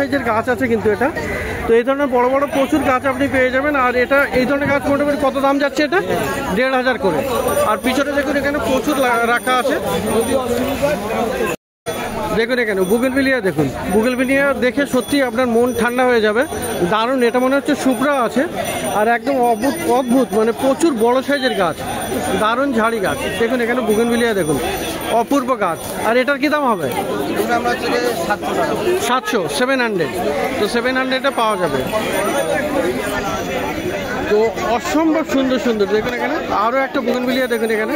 সাইজের গাছ আছে কিন্তু এটা। তো এই ধরনের বড় বড় প্রচুর গাছ আপনি পেয়ে যাবেন। আর এটা এই ধরনের গাছ মোটামুটি কত দাম যাচ্ছে? এটা 1500 করে। আর পিছনে দেখুন এখানে প্রচুর রাখা আছে। দেখুন এখানে বুগেনভিলিয়া, দেখুন বুগেনভিলিয়া দেখে সত্যি আপনার মন ঠান্ডা হয়ে যাবে। দারুণ, এটা মনে হচ্ছে সুপ্রা আছে। আর একদম অদ্ভুত মানে প্রচুর বড় সাইজের গাছ, দারুণ ঝাড়ি গাছ। দেখুন এখানে বুগেনভিলিয়া, দেখুন অপূর্ব গাছ। আর এটার কি দাম হবে? 700, 700। তো 700-এ পাওয়া যাবে। তো অসম্ভব সুন্দর সুন্দর। দেখুন এখানে আরও একটা বুগেনভিলিয়া, দেখুন এখানে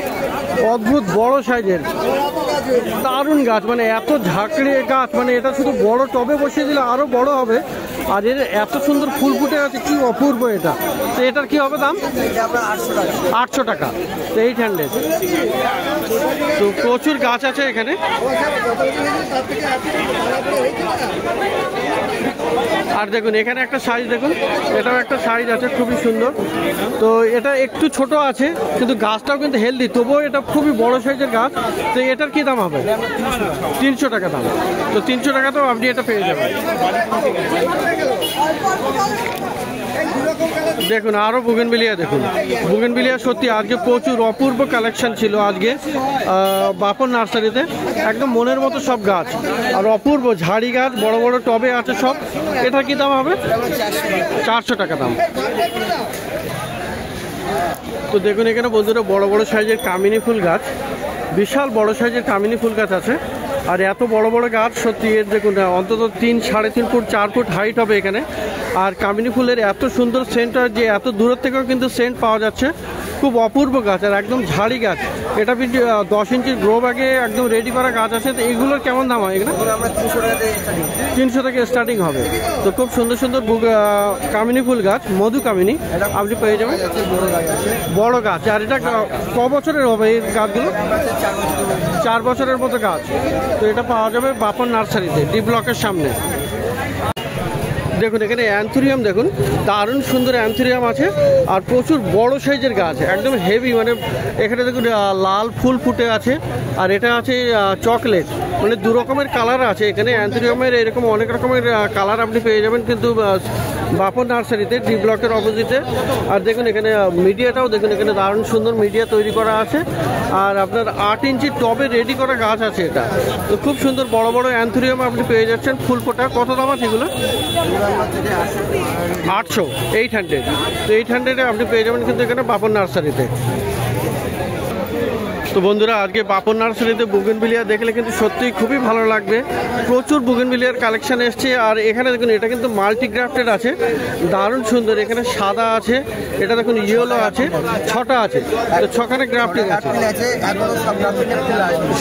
অদ্ভুত বড় সাইজের দারুণ গাছ, মানে এত ঝাঁকড়ে গাছ, মানে এটা শুধু বড় টবে বসিয়ে দিলে আরও বড় হবে। আর এর এত সুন্দর ফুল ফুটে আছে, কি অপূর্ব এটা। তো এটার কি হবে দাম? 800 টাকা। তো 800। তো প্রচুর গাছ আছে এখানে। আর দেখুন এখানে একটা সাইজ, দেখুন এটাও একটা সাইজ আছে, খুবই সুন্দর। তো এটা একটু ছোট আছে কিন্তু গাছটাও কিন্তু হেলদি, তবুও এটা খুবই বড় সাইজের গাছ। তো এটার কি দাম হবে? 300 টাকা দাম। তো 300 টাকাতেও আপনি এটা পেয়ে যাবেন। দেখুন আরও বুগেনভিলিয়া, দেখুন বুগেনভিলিয়া সত্যি আজকে প্রচুর অপূর্ব কালেকশন ছিল আজকে বাপন নার্সারিতে। একদম মনের মতো সব গাছ আর অপূর্ব ঝাড়ি গাছ, বড় বড় টবে আছে সব। এটা কি দাম হবে? 400 টাকা দাম। তো দেখুন এখানে বন্ধুরা বড় বড় সাইজের কামিনী ফুল গাছ, বিশাল বড় সাইজের কামিনী ফুল গাছ আছে। আর এত বড় বড় গাছ সত্যি, এর দেখুন অন্তত 3, 3.5 ফুট 4 ফুট হাইট হবে এখানে। আর কামিনী ফুলের এত সুন্দর সেন্ট, যে এত দূরের থেকেও কিন্তু সেন্ট পাওয়া যাচ্ছে। খুব অপূর্ব গাছ আর একদম ঝাড়ি গাছ। এটা 10 ইঞ্চির গ্রো ব্যাগে একদম রেডি করা গাছ আছে। তো এইগুলোর কেমন দাম হয়? এগুলো 300 থেকে স্টার্টিং হবে। তো খুব সুন্দর সুন্দর কামিনী ফুল গাছ, মধু কামিনী আপনি পেয়ে যাবেন। বড় গাছ। আর এটা ক বছরের হবে এই গাছগুলো? 4 বছরের মতো গাছ। তো এটা পাওয়া যাবে বাপন নার্সারিতে, ডি ব্লকের সামনে। দেখুন এখানে অ্যান্থুরিয়াম, দেখুন দারুণ সুন্দর অ্যান্থুরিয়াম আছে। আর প্রচুর বড় সাইজের গাছ, একদম হেভি। মানে এখানে দেখুন লাল ফুল ফুটে আছে। আর এটা আছে চকলেট, মানে 2 রকমের কালার আছে এখানে অ্যান্থুরিয়ামের। এরকম অনেক রকমের কালার আপনি পেয়ে যাবেন কিন্তু বাপন নার্সারিতে, ডি ব্লকের অপোজিটে। আর দেখুন এখানে মিডিয়াটাও, দেখুন এখানে দারুণ সুন্দর মিডিয়া তৈরি করা আছে। আর আপনার 8 ইঞ্চি টবে রেডি করা গাছ আছে এটা। তো খুব সুন্দর বড় বড় অ্যান্থুরিয়াম আপনি পেয়ে যাচ্ছেন ফুল ফোটা। কত দাম আছে এগুলো? 800, 800। তো 800-এ আপনি পেয়ে যাবেন কিন্তু এখানে বাপন নার্সারিতে। তো বন্ধুরা আজকে বাপন নার্সারিতে বুগেনভিলিয়া দেখলে কিন্তু সত্যিই খুবই ভালো লাগবে। প্রচুর বুগেনভিলিয়ার কালেকশন এসছে। আর এখানে দেখুন এটা কিন্তু মাল্টিগ্রাফটেড আছে, দারুণ সুন্দর। এখানে সাদা আছে, এটা দেখুন ইয়েলো আছে, 6টা আছে। তো 6খানে গ্রাফটিং আছে,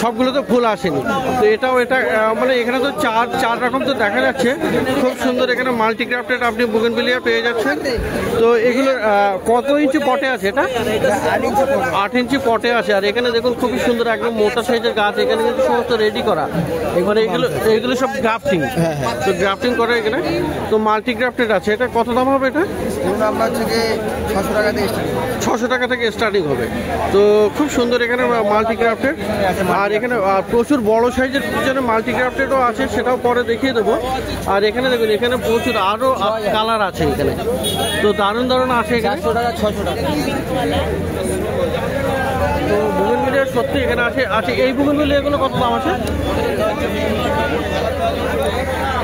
সবগুলো তো ফুল আসেনি। তো এটাও এটা মানে এখানে তো 4 রকম তো দেখা যাচ্ছে। খুব সুন্দর এখানে মাল্টিগ্রাফটেড আপনি বুগেনভিলিয়া পেয়ে যাচ্ছেন। তো এগুলোর কত ইঞ্চি পটে আছে? এটা 8 ইঞ্চি পটে আছে। আর এখানে দেখুন খুবই সুন্দর একদম মোটা সাইজের গাছ। এখানে কিন্তু সমস্ত রেডি করা, এখানে এগুলো সব গ্রাফটিং। তো গ্রাফটিং করে এখানে। তো মাল্টিগ্রাফটেড আছে। এটা কত দাম হবে? এটা 600 টাকা থেকে স্টার্টিং হবে। তো খুব সুন্দর এখানে মাল্টিগ্রাফটেড। আর এখানে প্রচুর বড় সাইজের জন্য মাল্টিগ্রাফটেডও আছে, সেটাও পরে দেখিয়ে দেবো। আর এখানে দেখুন এখানে প্রচুর আরও কালার আছে এখানে। তো দারুণ দারুণ আছে এখানে। 600 টাকা। তো বুগেনভিলিয়া সত্যি এখানে আছে। এই বুগেনভিলিয়াগুলো কত দাম আছে?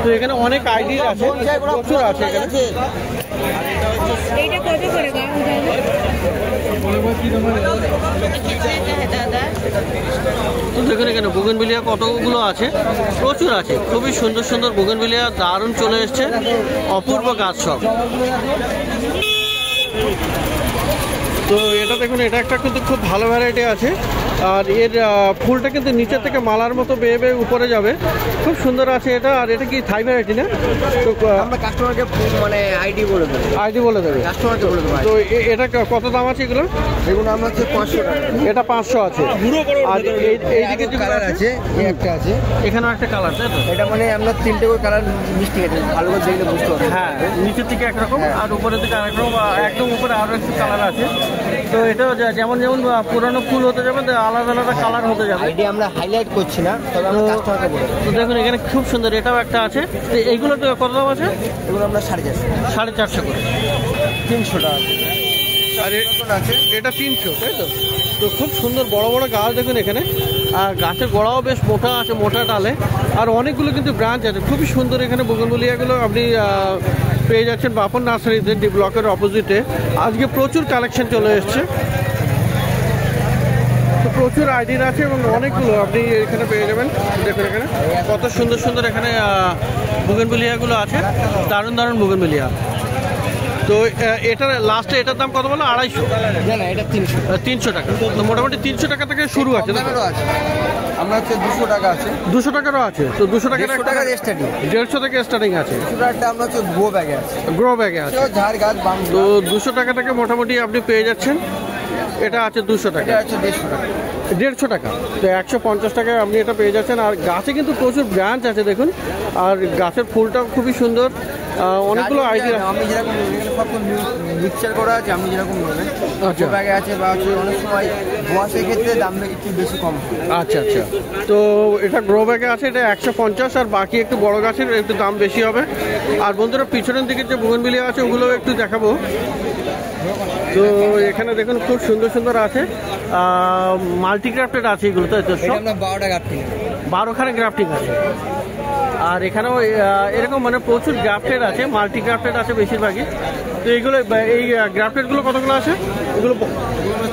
তো এখানে অনেক আইডিয়া আছে, প্রচুর আছে এখানে। তো দেখুন এখানে বুগেনভিলিয়া কতগুলো আছে, প্রচুর আছে। খুবই সুন্দর সুন্দর বুগেনভিলিয়া, দারুণ চলে এসছে, অপূর্ব গাছ সব। তো এটা দেখুন, এটা একটা কিন্তু খুব ভালো ভ্যারাইটি আছে। আর এর ফুলটা কিন্তু নিচের থেকে মালার মতো বেয়ে বেয়ে উপরে যাবে, খুব সুন্দর আছে এটা। আর এটা কি থাই ভ্যারাইটি না? তো আমরা কাস্টমারকে মানে আইডি বলে দেবে কাস্টমারকে বলে দেবো। তো এটা কত দাম আছে এগুলো? এগুলো আমরা হচ্ছে 500 টাকা। এটা 500 আছে। আর এইদিকে যে কালার আছে, একটা আছে, এখানেও একটা কালার, তাই তো? এটা মানে আমরা 3টে করে কালার মিষ্টি আছে, ভালো করে দেখলে বুঝতে পারবে। হ্যাঁ, নিচের দিকে একরকম আর উপরের দিকে আরেক রকম, একদম উপরে আরও একটা কালার আছে। তো এটা যেমন যেমন পুরানো ফুল হতে যাবে আলাদা আলাদা কালার হতে যাবে। আইডি আমরা হাইলাইট করছি না, তবে আমরা কাস্টমারকে বলে দেব। তো দেখুন এখানে খুব সুন্দর, এটাও একটা আছে। তো এইগুলো তো কত দাম আছে? এগুলো আমরা 450, 450 করে, 300 টাকা। আর এটা 300, তাই তো? তো খুব সুন্দর বড় বড় গাছ দেখুন এখানে, আর গাছের গোড়াও বেশ মোটা আছে, মোটা ডালে, আর অনেকগুলো কিন্তু ব্রাঞ্চ আছে। খুবই সুন্দর এখানে বোগেনভেলিয়াগুলো আপনি পেয়ে যাচ্ছেন বাপন নার্সারিতে, ডি ব্লকের অপোজিটে। আজকে প্রচুর কালেকশন চলে এসছে, তো প্রচুর আইডিয়া আছে এবং অনেকগুলো আপনি এখানে পেয়ে যাবেন। দেখুন এখানে কত সুন্দর সুন্দর এখানে বোগেনভেলিয়াগুলো আছে, দারুণ দারুণ বোগেনভেলিয়া। তো এটার লাস্টে এটার দাম কত বলো? 250? না না, এটা 300 টাকা। তো মোটামুটি 300 টাকা থেকে শুরু আছে। আমরা হচ্ছে 200 টাকা আছে, 200 টাকারও আছে। তো 200 টাকার স্টার্টিং, 150 থেকে স্টার্টিং আছে। 200 টাকাটা আমরা হচ্ছে গ্রো ব্যাগে আছে, গ্রো ব্যাগে আছে। ঝাড় গাছ বাম। তো 200 টাকা থেকে মোটামুটি আপনি পেয়ে যাচ্ছেন। এটা আছে 200 টাকা, এটা হচ্ছে 150 টাকা। 150 টাকা। তো 150 টাকায় আপনি এটা পেয়ে যাচ্ছেন। আর গাছে কিন্তু প্রচুর ব্রাঞ্চ আছে দেখুন, আর গাছের ফুলটাও খুবই সুন্দর, অনেকগুলো আইডিয়া। আমি যেরকম মিক্সচার করা আছে, আমি যেরকম নেবেন আচ্ছা ব্যাগে আছে, বা হচ্ছে অনেক সময় ধোঁয়াশের ক্ষেত্রে দাম একটু বেশি কম। আচ্ছা আচ্ছা। তো এটা গ্রো ব্যাগে আছে, এটা 150, আর বাকি একটু বড় গাছের একটু দাম বেশি হবে। আর বন্ধুরা পিছনের দিকে যে বোগেনভেলিয়া আছে ওগুলো একটু দেখাবো। তো এখানে দেখুন খুব সুন্দর সুন্দর আছে, মাল্টিক্রাফটেড আছে এগুলো, তাই তো? 12টা গ্রাফটিং, 12খানা গ্রাফটিং আছে। আর এখানেও এরকম মানে প্রচুর গ্রাফটেড আছে, মাল্টি গ্রাফটেড আছে বেশিরভাগই। তো এইগুলো এই গ্রাফটেডগুলো কতগুলো আছে? এগুলো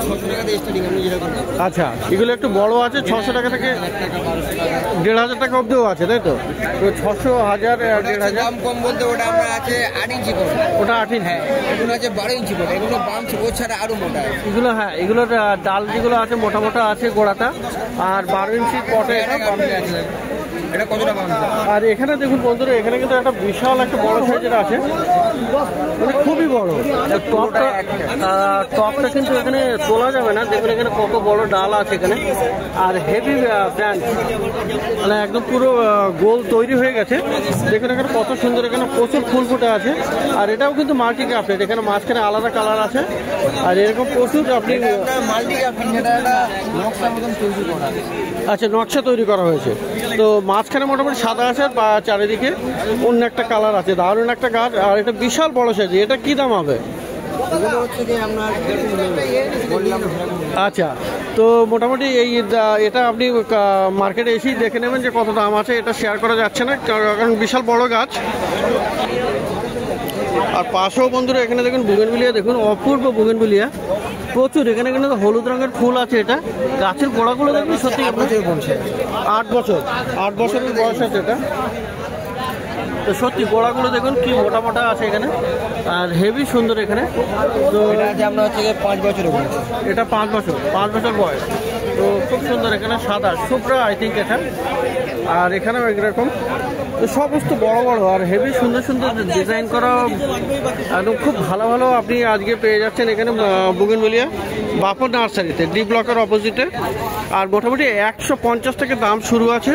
600 টাকা দিয়ে স্টার্টিং। আমি যেরকম, আচ্ছা, এগুলো একটু বড় আছে, 600 টাকা থেকে 1500 টাকা অবধিও আছে, তাই তো? তো 600, 1000, 1500। দাম কম বলতে ওটা আমরা আছে 8 ইঞ্চি করে, ওটা 8 ইঞ্চি। হ্যাঁ, এগুলো আছে 12 ইঞ্চি করে। এগুলো বাম্পস ও ছাড়া আরো মোটা আছে এগুলো। হ্যাঁ, এগুলোর ডাল যেগুলো আছে মোটা মোটা আছে গোড়াটা, আর 12 ইঞ্চি পটে এটা বাম্পস আছে। এটা কতটা বাম্পস? আর এখানে দেখুন বন্ধুরা, এখানে কিন্তু একটা বিশাল একটা বড় সাইজের আছে, মানে খুবই বড়। টপটা কিন্তু এখানে তোলা যাবে না, দেখুন এখানে কত বড় ডাল আছে এখানে, আর হেভি ব্রাঞ্চ, মানে একদম পুরো গোল তৈরি হয়ে গেছে। দেখুন এখানে কত সুন্দর, এখানে প্রচুর ফুল ফুটে আছে। আর এটাও কিন্তু মাল্টি গ্রাফটেড, এখানে মাঝখানে আলাদা কালার আছে, আর এরকম প্রচুর আপনি মাল্টি গ্রাফটিং, এটা একটা নকশার মতন তৈরি করা। আচ্ছা, নকশা তৈরি করা হয়েছে। তো মাঝখানে মোটামুটি সাদা আছে, বা চারিদিকে অন্য একটা কালার আছে, দারুণ একটা গাছ। আর এটা বিশাল বড় সাইজ। এটা কি দাম হবে? এগুলো হচ্ছে যে আমরা বললাম। আচ্ছা, তো মোটামুটি এটা আপনি মার্কেটে এসেই দেখে নেবেন যে কত দাম আছে। এটা শেয়ার করা যাচ্ছে না কারণ বিশাল বড় গাছ। আর পাশেও বন্ধুরা এখানে দেখুন বোগেনভেলিয়া, দেখুন অপূর্ব বোগেনভেলিয়া, প্রচুর। এখানে কিন্তু হলুদ রঙের ফুল আছে। এটা গাছের গোড়াগুলো দেখুন সত্যি 8 বছরের বয়স আছে এটা। তো সত্যি গোড়াগুলো দেখুন কি মোটা মোটা আছে এখানে, আর হেভি সুন্দর এখানে। তো আমরা হচ্ছে 5 বছরের বয়স, এটা 5 বছর বয়স। তো খুব সুন্দর, এখানে সাদা সুপ্রা আই থিঙ্ক এটা। আর এখানেও একরকম, তো সমস্ত বড় বড় আর হেভি সুন্দর সুন্দর ডিজাইন করা, একদম খুব ভালো ভালো আপনি আজকে পেয়ে যাচ্ছেন এখানে বোগেনভেলিয়া বাপন নার্সারিতে, ডি ব্লকের অপোজিটে। আর মোটামুটি 150 থেকে দাম শুরু আছে।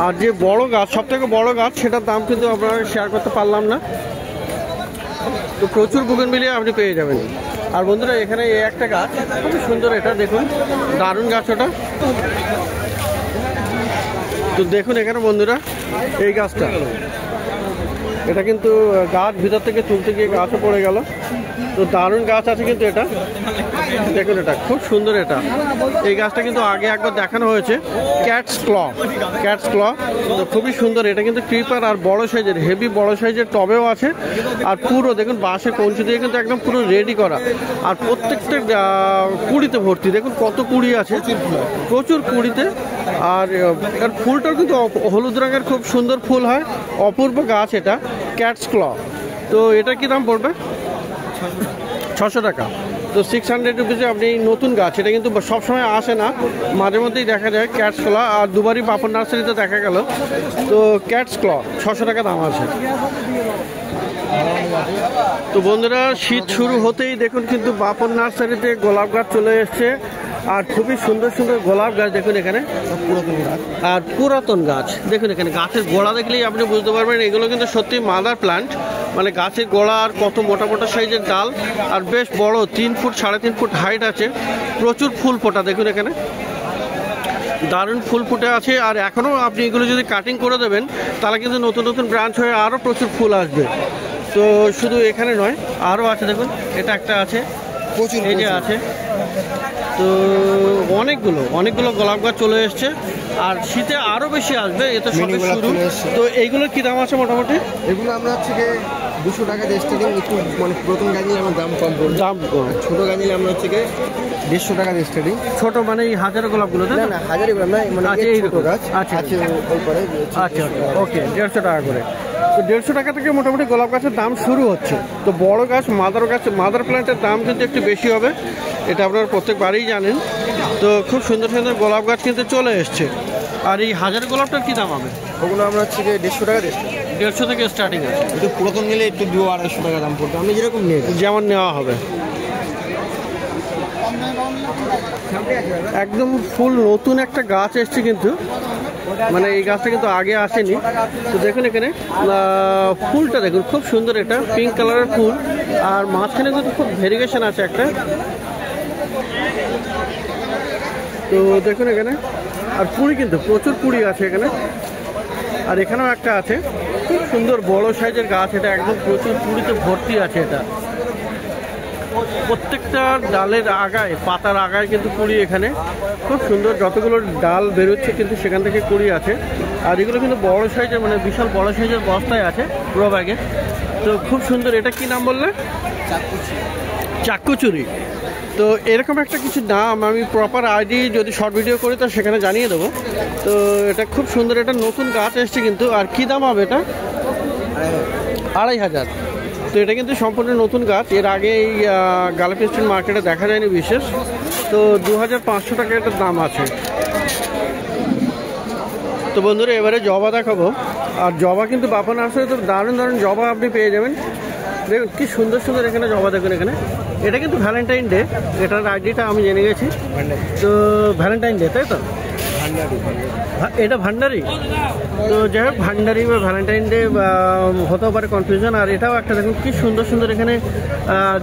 আর যে বড় গাছ, সব থেকে বড় গাছ, সেটার দাম কিন্তু আপনারা শেয়ার করতে পারলাম না। তো প্রচুর বোগেনভেলিয়া আপনি পেয়ে যাবেন। আর বন্ধুরা এখানে এই একটা গাছ খুবই সুন্দর, এটা দেখুন দারুণ গাছ ওটা। তো দেখুন এখানে বন্ধুরা এই গাছটা, এটা কিন্তু গাছ ভিতর থেকে তুলতে গিয়ে গাছও পড়ে গেল। তো দারুণ গাছ আছে কিন্তু এটা, দেখুন এটা খুব সুন্দর। এটা এই গাছটা কিন্তু আগে একবার দেখানো হয়েছে, ক্যাটস ক্ল। তো খুবই সুন্দর। এটা কিন্তু ক্রিপার আর বড় সাইজের, হেভি বড় সাইজের টবেও আছে। আর পুরো দেখুন বাঁশের কঞ্চি দিয়ে কিন্তু একদম পুরো রেডি করা। আর প্রত্যেকটা কুড়িতে ভর্তি, দেখুন কত কুড়ি আছে, প্রচুর কুড়িতে। আর ফুলটাও কিন্তু হলুদ রঙের, খুব সুন্দর ফুল হয়, অপূর্ব গাছ এটা, ক্যাটস ক্ল। তো এটা কি দাম পড়বে? 600 টাকা। তো 600 রুপিসে আপনি নতুন গাছ, এটা কিন্তু সবসময় আসে না, মাঝে মধ্যেই দেখা যায় ক্যাটস ক্ল। আর দুবারই বাপন নার্সারিতে দেখা গেল। তো ক্যাটস ক্ল 600 টাকা দাম আছে। তো বন্ধুরা শীত শুরু হতেই দেখুন কিন্তু বাপন নার্সারিতে গোলাপ গাছ চলে এসছে। আর খুবই সুন্দর সুন্দর গোলাপ গাছ দেখুন এখানে, আর পুরাতন গাছ দেখুন। এখানে গাছের গোড়া দেখলেই আপনি বুঝতে পারবেন এগুলো কিন্তু সত্যি মাদার প্ল্যান্ট, মানে গাছের গোড়া আর কত মোটা মোটা সাইজের ডাল, আর বেশ বড় 3 ফুট 3.5 ফুট হাইট আছে, প্রচুর ফুল ফোটা দেখুন এখানে। দারুণ ফুল ফুটে আছে। আর এখনও আপনি এগুলো যদি কাটিং করে দেবেন তাহলে কিন্তু নতুন নতুন ব্রাঞ্চ হয়ে আরও প্রচুর ফুল আসবে। তো শুধু এখানে নয়, আরও আছে, দেখুন এটা একটা আছে, প্রচুর এই যে আছে। তো অনেকগুলো গোলাপ গাছ চলে এসছে, আর শীতে আরও বেশি আসবে, এটা সবে শুরু। তো এইগুলোর কী দাম আছে মোটামুটি? এগুলো আমরা হচ্ছে 200 টাকা দিয়ে স্টার্টিং, একটু মানে পুরাতন গাছ নিলে আমার দাম কম পড়বে। দাম কম। ছোটো গাছ নিলে আমরা হচ্ছে 150 টাকা দিয়ে স্টার্টিং। ছোটো মানে এই হাজার গোলাপগুলো? না না, হাজারি গোলাপ না, মানে আচ্ছা, এই ছোটো গাছ। আচ্ছা আছে ওই করে। আচ্ছা, ওকে, 150 টাকা করে। তো 150 টাকা থেকে মোটামুটি গোলাপ গাছের দাম শুরু হচ্ছে। তো বড় গাছ, মাদার প্ল্যান্টের দাম কিন্তু একটু বেশি হবে, এটা আপনারা প্রত্যেকবারই জানেন। তো খুব সুন্দর সুন্দর গোলাপ গাছ কিন্তু চলে এসছে। আর এই হাজার গোলাপটার কী দাম হবে? ওগুলো আমরা হচ্ছে 150 টাকা দিয়ে, 150 থেকে স্টার্টিং আছে। একটু পুরাতন নিলে একটু 200-250 টাকা দাম পড়বে, আপনি যেরকম নিয়ে যেমন নেওয়া হবে। একদম ফুল নতুন একটা গাছ এসছে কিন্তু, মানে এই গাছটা কিন্তু আগে আসেনি। তো দেখুন এখানে ফুলটা দেখুন, খুব সুন্দর, এটা পিঙ্ক কালারের ফুল, আর মাঝখানে কিন্তু খুব ভেরিগেশন আছে একটা। তো দেখুন এখানে, আর কুড়ি কিন্তু প্রচুর কুড়ি আছে এখানে। আর এখানেও একটা আছে, খুব সুন্দর বড় সাইজের গাছ, এটা একদম প্রচুর কুড়িতে ভর্তি আছে। এটা প্রত্যেকটা ডালের আগায়, পাতার আগায় কিন্তু কুড়ি, এখানে খুব সুন্দর, যতগুলো ডাল বেরোচ্ছে কিন্তু সেখান থেকে কুড়ি আছে। আর এগুলো কিন্তু বড় সাইজের, মানে বিশাল বড় সাইজের বস্তায় আছে, প্রো ব্যাগে। তো খুব সুন্দর। এটা কি নাম বললে? চাক্কুচুরি। তো এরকম একটা কিছু নাম, আমি প্রপার আইডি যদি শর্ট ভিডিও করি তো সেখানে জানিয়ে দেবো। তো এটা খুব সুন্দর, এটা নতুন গাছ এসছে কিন্তু। আর কি দাম হবে এটা? 2500। তো এটা কিন্তু সম্পূর্ণ নতুন গাছ, এর আগে এই গালাপি স্ট্রিট মার্কেটে দেখা যায়নি বিশেষ। তো 2500 টাকা এটার দাম আছে। তো বন্ধুরা এবারে জবা দেখাবো। আর জবা কিন্তু বাপন নার্সারি তো দারুণ দারুণ জবা আপনি পেয়ে যাবেন। দেখুন কি সুন্দর সুন্দর এখানে জবা, দেখুন এখানে। এটা কিন্তু ভ্যালেন্টাইন ডে, এটার আইডিটা আমি জেনে গেছি। তো ভ্যালেন্টাইন ডে, তাই তো? এটা ভান্ডারি। তো যাই হোক, ভান্ডারি বা ভ্যালেন্টাইন ডে হতেও পারে কনফিউশন। আর এটাও একটা দেখুন কি সুন্দর সুন্দর এখানে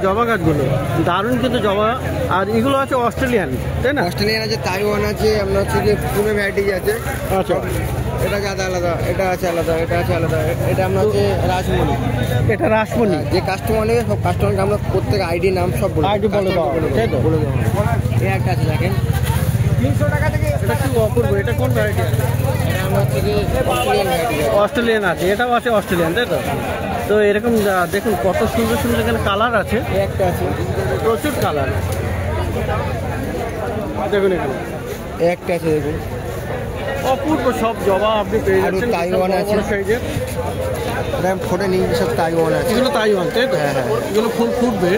জবা গাছগুলো, দারুণ কিন্তু জবা। আর এগুলো আছে অস্ট্রেলিয়ান, তাই না? অস্ট্রেলিয়ান আছে, তাইওয়ান আছে, আমরা হচ্ছে পুনে ভ্যারাইটিজ আছে। আচ্ছা, এটা আছে আলাদা, এটা আছে আলাদা, এটা আছে আলাদা। এটা আমরা হচ্ছে রাসমণি। এটা রাসমণি। যে কাস্টমার নেবে সব কাস্টমারকে আমরা প্রত্যেক আইডি নাম সব বলে দেওয়া, তাই তো? বলে দেবো। এই একটা আছে দেখেন, 300 টাকা থেকে। এটা কি অপূর্ব, এটা কোন ভ্যারাইটি আছে? এটা আমরা হচ্ছে অস্ট্রেলিয়ান ভ্যারাইটি। অস্ট্রেলিয়ান আছে, এটাও আছে অস্ট্রেলিয়ান, তাই তো? তো এরকম দেখুন কত সুন্দর সুন্দর এখানে কালার আছে। একটা আছে, প্রচুর কালার, দেখুন এখানে একটা আছে, দেখুন অপূর্ব সব জবা আপনি পেয়ে যাচ্ছেন। তাইওয়ান আছে সাইজের, এটা ফোটে নিয়ে সব তাইওয়ান আছে। এগুলো তাইওয়ান, তাই তো? হ্যাঁ হ্যাঁ, এগুলো ফুল ফুটবে।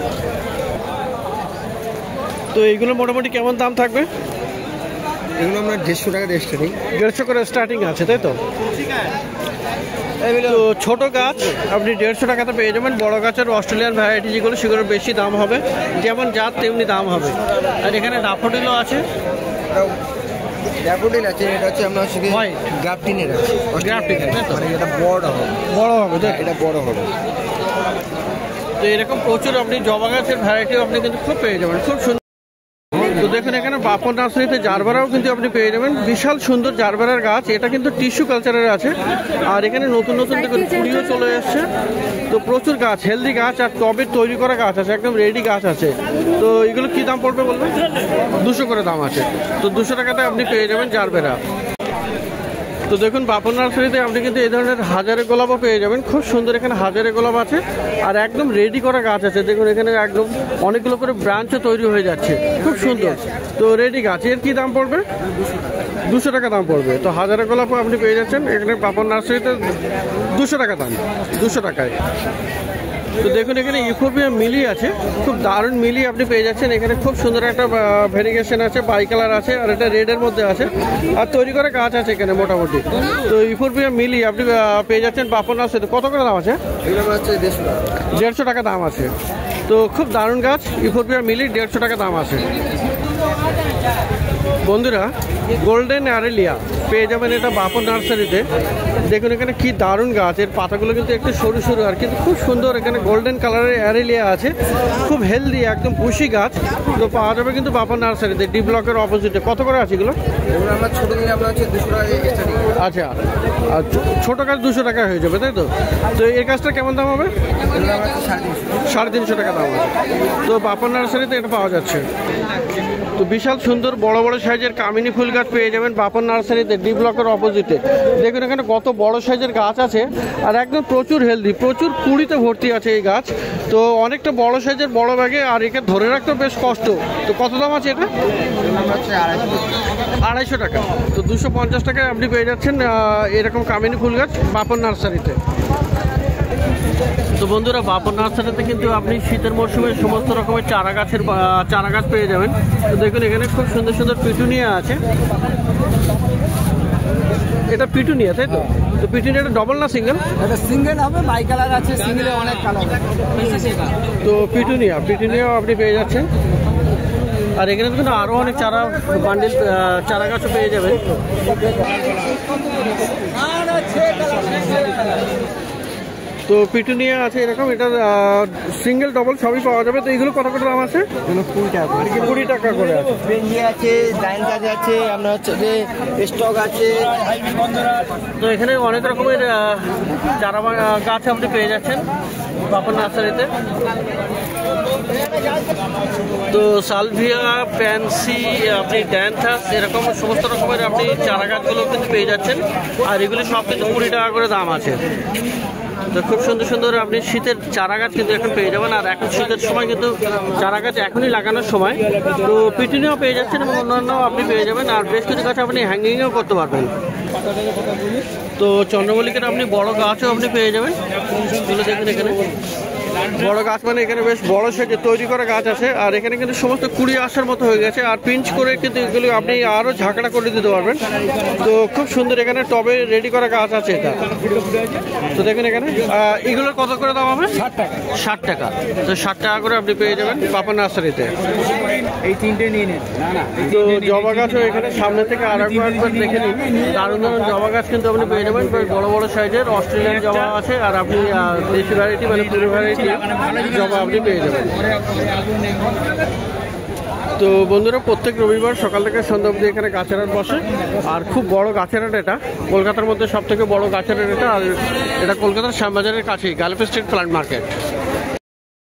তো এইগুলো মোটামুটি কেমন দাম থাকবে? এগুলো আমরা 150 টাকা দিয়ে স্টার্টিং। 150 করে স্টার্টিং আছে, তাই তো? তো ছোট গাছ আপনি 150 টাকাতে পেয়ে যাবেন। বড় গাছের অস্ট্রেলিয়ান ভ্যারাইটি যেগুলো, সেগুলো বেশি দাম হবে, যেমন জাত তেমনি দাম হবে। আর এখানে ড্যাফোডিলও আছে। ড্যাফোডিল আছে, এটা হচ্ছে আমরা হচ্ছে গ্রাফটিনের আছে। গ্রাফটিনের, তাই তো? মানে এটা বড় হবে, এটা বড় হবে। তো এরকম প্রচুর আপনি জবা গাছের ভ্যারাইটিও আপনি কিন্তু খুব পেয়ে যাবেন, খুব সুন্দর। তো দেখুন এখানে বাপন নার্সারিতে জারবারাও কিন্তু আপনি পেয়ে যাবেন, বিশাল সুন্দর জারবারার গাছ। এটা কিন্তু টিস্যু কালচারের আছে। আর এখানে নতুন নতুন দেখুন কুড়িও চলে এসছে। তো প্রচুর গাছ, হেলদি গাছ, আর টবে তৈরি করা গাছ আছে, একদম রেডি গাছ আছে। তো এগুলো কি দাম পড়বে বলবেন? 200 করে দাম আছে। তো 200 টাকাতে আপনি পেয়ে যাবেন জারবেরা। তো দেখুন বাপন নার্সারিতে আপনি কিন্তু এই ধরনের হাজারে গোলাপও পেয়ে যাবেন, খুব সুন্দর এখানে হাজারে গোলাপ আছে। আর একদম রেডি করা গাছ আছে, দেখুন এখানে একদম অনেকগুলো করে ব্রাঞ্চও তৈরি হয়ে যাচ্ছে, খুব সুন্দর। তো রেডি গাছ, এর কি দাম পড়বে? 200 টাকা দাম পড়বে। তো হাজারে গোলাপও আপনি পেয়ে যাচ্ছেন এখানে বাপন নার্সারিতে, 200 টাকা দাম, 200 টাকায়। তো দেখুন এখানে ইউফোরবিয়া মিলি আছে, খুব দারুণ মিলি আপনি পেয়ে যাচ্ছেন এখানে। খুব সুন্দর একটা ভেরিগেশন আছে, বাই কালার আছে, আর এটা রেডের মধ্যে আছে। আর তৈরি করা গাছ আছে এখানে মোটামুটি। তো ইউফোরবিয়া মিলি আপনি পেয়ে যাচ্ছেন বাপন নার্সারিতে। কত করে দাম আছে? 150 টাকা দাম আছে। তো খুব দারুণ গাছ, ইউফোরবিয়া মিলি, 150 টাকা দাম আছে। বন্ধুরা গোল্ডেন অ্যারেলিয়া পেয়ে যাবেন এটা বাপন নার্সারিতে। দেখুন এখানে কি দারুণ গাছ, এর পাতাগুলো কিন্তু একটু সরু সরু আর কিন্তু খুব সুন্দর। এখানে গোল্ডেন কালারের অ্যারেলিয়া আছে, খুব হেলদি একদম পুষি গাছ। তো পাওয়া যাবে কিন্তু বাপন নার্সারিতে, ডি ব্লকের অপোজিটে। কত করে আছে এগুলো? আমরা ছোটো নিলে আপনার হচ্ছে 200 টাকা স্টার্টিং। আচ্ছা, আর ছোটো গাছ 200 টাকা হয়ে যাবে, তাই তো? তো এই গাছটা কেমন দাম হবে? 350 টাকা দাম আছে। তো বাপন নার্সারিতে এটা পাওয়া যাচ্ছে। তো বিশাল সুন্দর বড় বড় সাইজের কামিনী ফুল গাছ পেয়ে যাবেন বাপন নার্সারিতে, ডি ব্লকের অপোজিটে। দেখুন এখানে কত বড় সাইজের গাছ আছে আর একদম প্রচুর হেলদি, প্রচুর কুড়িতে ভর্তি আছে এই গাছ। তো অনেকটা বড় সাইজের বড় ব্যাগে, আর একে ধরে রাখতে বেশ কষ্ট। তো কত দাম আছে এটা? 250 টাকা। তো 250 টাকায় আপনি পেয়ে যাচ্ছেন এরকম কামিনী ফুল গাছ বাপন নার্সারিতে। তো বন্ধুরা, বাপন নার্সারিতে কিন্তু আপনি শীতের মরশুমে সমস্ত রকমের চারা গাছ পেয়ে যাবেন। তো দেখুন এখানে খুব সুন্দর সুন্দর পিটুনিয়া আছে। এটা পিটুনিয়া, তাই তো? তো পিটুনিয়াটা ডবল না সিঙ্গেল? এটা সিঙ্গেল হবে, বাই কালার আছে, সিঙ্গেলে অনেক কালার। তো পিটুনিয়াও আপনি পেয়ে যাচ্ছেন। আর এখানে কিন্তু আরও অনেক বান্ডিল চারা গাছও পেয়ে যাবেন। তো পিটুনিয়া আছে এরকম, এটা সিঙ্গেল ডবল সবই পাওয়া যাবে। তো এইগুলো কত করে দাম আছে? 20 টাকা করে আছে। বেঞ্জি আছে, ডাইন গাছ আছে, আপনার হচ্ছে যে স্টক আছে। তো এখানে অনেক রকমের চারা গাছ আপনি পেয়ে যাচ্ছেন বাপন নার্সারিতে। তো সালভিয়া, প্যান্সি, আপনি ড্যান্থাস এরকম সমস্ত রকমের আপনি চারা গাছগুলো কিন্তু পেয়ে যাচ্ছেন। আর এগুলি সব কিন্তু 20 টাকা করে দাম আছে। তো খুব সুন্দর সুন্দর আপনি শীতের চারা গাছ কিন্তু এখন পেয়ে যাবেন। আর এখন শীতের সময় কিন্তু চারা গাছ এখনই লাগানোর সময়। তো পিটুনিয়াও পেয়ে যাচ্ছেন এবং অন্যান্য আপনি পেয়ে যাবেন। আর বেশ কিছু গাছ আপনি হ্যাঙ্গিংও করতে পারবেন। তো চন্দ্রমল্লিকের আপনি বড় গাছও আপনি পেয়ে যাবেন। এগুলো দেখুন এখানে বড় গাছ, মানে এখানে বেশ বড় সাইজের তৈরি করা গাছ আছে। আর এখানে কিন্তু সমস্ত কুড়ি আসার মতো হয়ে গেছে। আর পিঞ্চ করে কিন্তু এগুলো আপনি আরও ঝাঁকড়া করে দিতে পারবেন। তো খুব সুন্দর এখানে টবে রেডি করা গাছ আছে এটা। তো দেখুন এখানে এগুলোর কত করে দাম হবে? 60 টাকা। তো 60 টাকা করে আপনি পেয়ে যাবেন বাপন নার্সারিতে। এই তিনটে নিয়ে নিন। তো জবা গাছও এখানে সামনে থেকে আর একবার দেখে নিন। দারুণ দারুণ জবা গাছ কিন্তু আপনি পেয়ে যাবেন। বড় বড় সাইজের অস্ট্রেলিয়ান জবা আছে। আর আপনি দেশি ভ্যারাইটি মানে পুরো ভ্যারাইটি জবা আপনি পেয়ে যাবেন। তো বন্ধুরা, প্রত্যেক রবিবার সকাল থেকে সন্ধ্যা অবধি এখানে গাছের হাট বসে। আর খুব বড় গাছের হাট এটা, কলকাতার মধ্যে সব থেকে বড় গাছের হাট এটা। আর এটা কলকাতার শ্যামবাজারের কাছেই, গালফ স্ট্রিট প্ল্যান্ট মার্কেট।